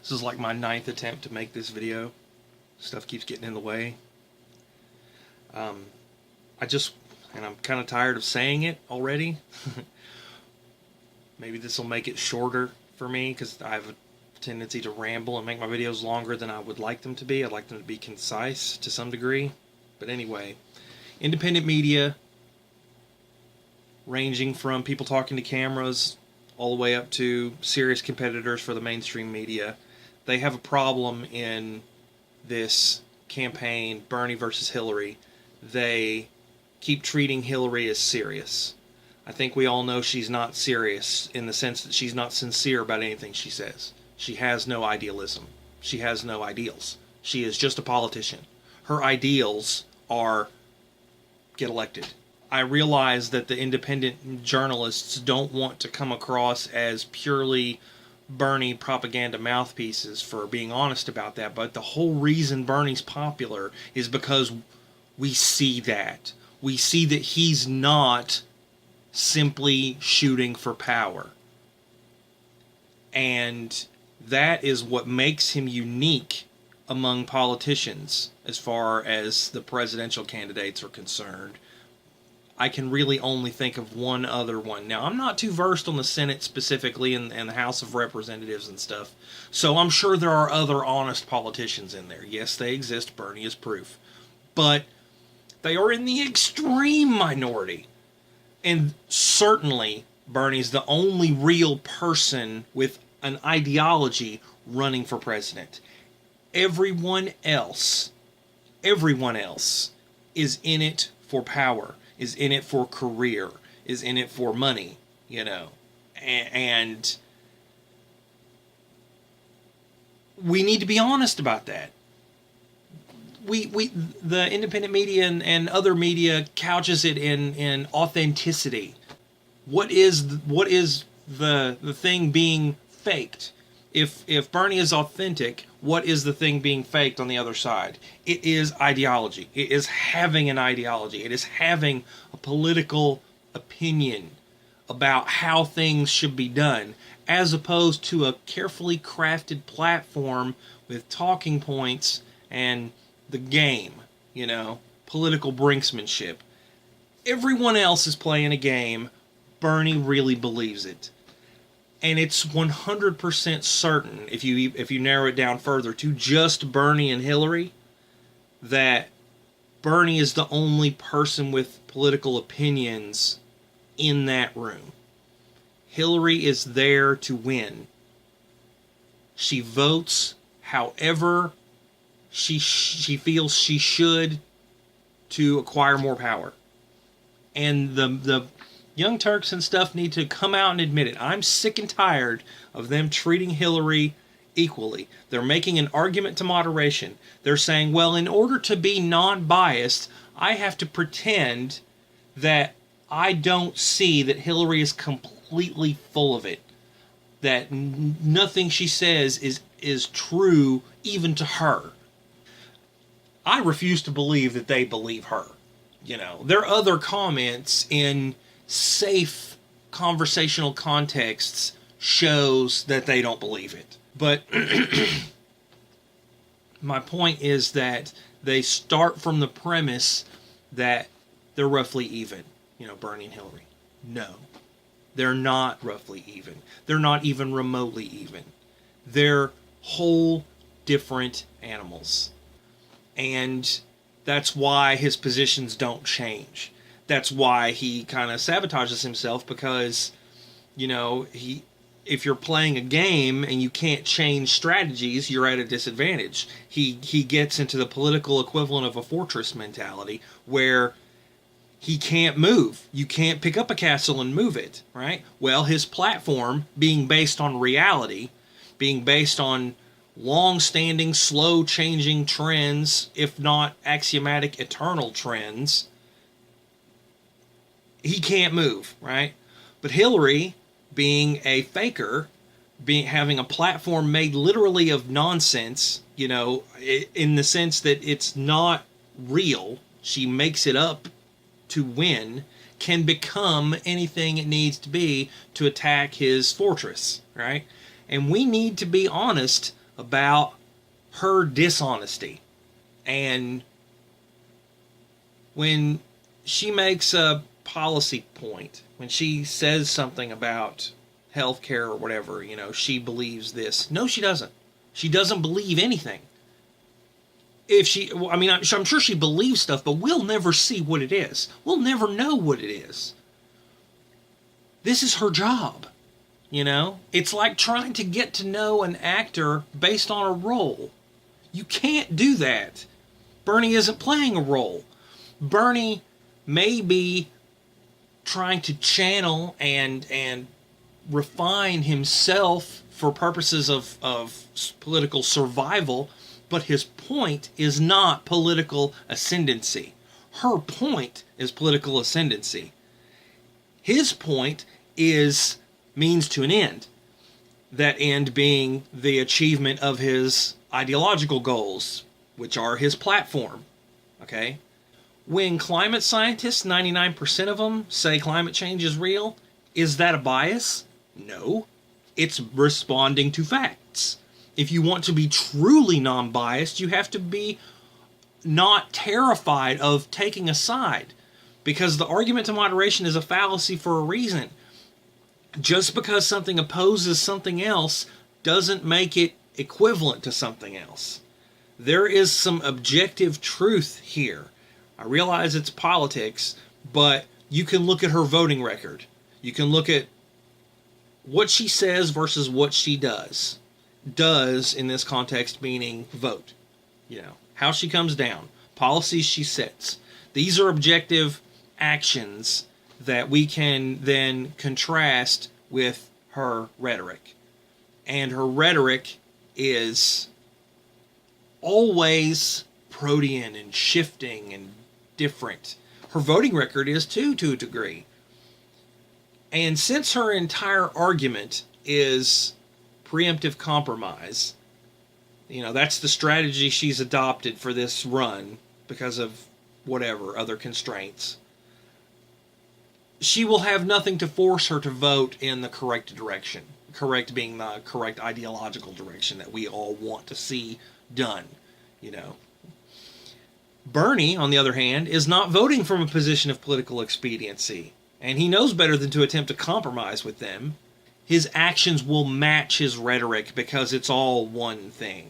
This is like my 9th attempt to make this video. Stuff keeps getting in the way. And I'm kind of tired of saying it already. Maybe this will make it shorter for me, because I have a tendency to ramble and make my videos longer than I would like them to be. I'd like them to be concise to some degree. But anyway, independent media, ranging from people talking to cameras all the way up to serious competitors for the mainstream media, they have a problem in this campaign, Bernie versus Hillary. They keep treating Hillary as serious. I think we all know she's not serious in the sense that she's not sincere about anything she says. She has no idealism. She has no ideals. She is just a politician. Her ideals are get elected. I realize that the independent journalists don't want to come across as purely Bernie propaganda mouthpieces for being honest about that, but the whole reason Bernie's popular is because we see that. We see that he's not simply shooting for power. And that is what makes him unique among politicians as far as the presidential candidates are concerned. I can really only think of one other one. Now, I'm not too versed on the Senate specifically and the House of Representatives and stuff, so I'm sure there are other honest politicians in there. Yes, they exist. Bernie is proof. But they are in the extreme minority. And certainly, Bernie's the only real person with an ideology running for president. Everyone else is in it for power, is in it for career, is in it for money, you know. And we need to be honest about that. The independent media and other media couches it in authenticity. What is the thing being faked? If Bernie is authentic, what is the thing being faked on the other side? It is ideology. It is having an ideology. It is having a political opinion about how things should be done, as opposed to a carefully crafted platform with talking points and the game, you know, political brinksmanship. Everyone else is playing a game. Bernie really believes it. And it's 100% certain, if you narrow it down further to just Bernie and Hillary, that Bernie is the only person with political opinions in that room. Hillary is there to win. She votes however she feels she should to acquire more power. And the Young Turks and stuff need to come out and admit it. I'm sick and tired of them treating Hillary equally. They're making an argument to moderation. They're saying, well, in order to be non-biased, I have to pretend that I don't see that Hillary is completely full of it. That nothing she says is true even to her. I refuse to believe that they believe her. You know, their other comments in safe conversational contexts shows that they don't believe it. But my point is that they start from the premise that they're roughly even, you know, Bernie and Hillary. No, they're not roughly even. They're not even remotely even. They're whole different animals. And that's why his positions don't change. That's why he kind of sabotages himself, because, you know, if you're playing a game and you can't change strategies, you're at a disadvantage. He gets into the political equivalent of a fortress mentality where he can't move. You can't pick up a castle and move it, right? Well, his platform, being based on reality, being based on long-standing, slow-changing trends, if not axiomatic eternal trends, he can't move, right? But Hillary, being a faker, having a platform made literally of nonsense, you know, in the sense that it's not real, she makes it up to win, can become anything it needs to be to attack his fortress, right? And we need to be honest about her dishonesty. And when she makes a policy point, when she says something about healthcare or whatever, she believes this. No, she doesn't. She doesn't believe anything. I'm sure she believes stuff, but we'll never see what it is. We'll never know what it is. This is her job. It's like trying to get to know an actor based on a role. You can't do that. Bernie isn't playing a role. Bernie may be trying to channel and refine himself for purposes of political survival, but his point is not political ascendancy. Her point is political ascendancy. His point is means to an end. That end being the achievement of his ideological goals, which are his platform. Okay? When climate scientists, 99% of them, say climate change is real, is that a bias? No. It's responding to facts. If you want to be truly non-biased, you have to be not terrified of taking a side, because the argument to moderation is a fallacy for a reason. Just because something opposes something else doesn't make it equivalent to something else. There is some objective truth here. I realize it's politics, but you can look at her voting record. You can look at what she says versus what she does. Does, in this context, meaning vote. How she comes down. Policies she sets. These are objective actions that we can then contrast with her rhetoric. And her rhetoric is always protean and shifting and different. Her voting record is too, to a degree. And since her entire argument is preemptive compromise, that's the strategy she's adopted for this run because of whatever other constraints, she will have nothing to force her to vote in the correct direction. Correct being the correct ideological direction that we all want to see done, Bernie, on the other hand, is not voting from a position of political expediency, and he knows better than to attempt to compromise with them. His actions will match his rhetoric because it's all one thing.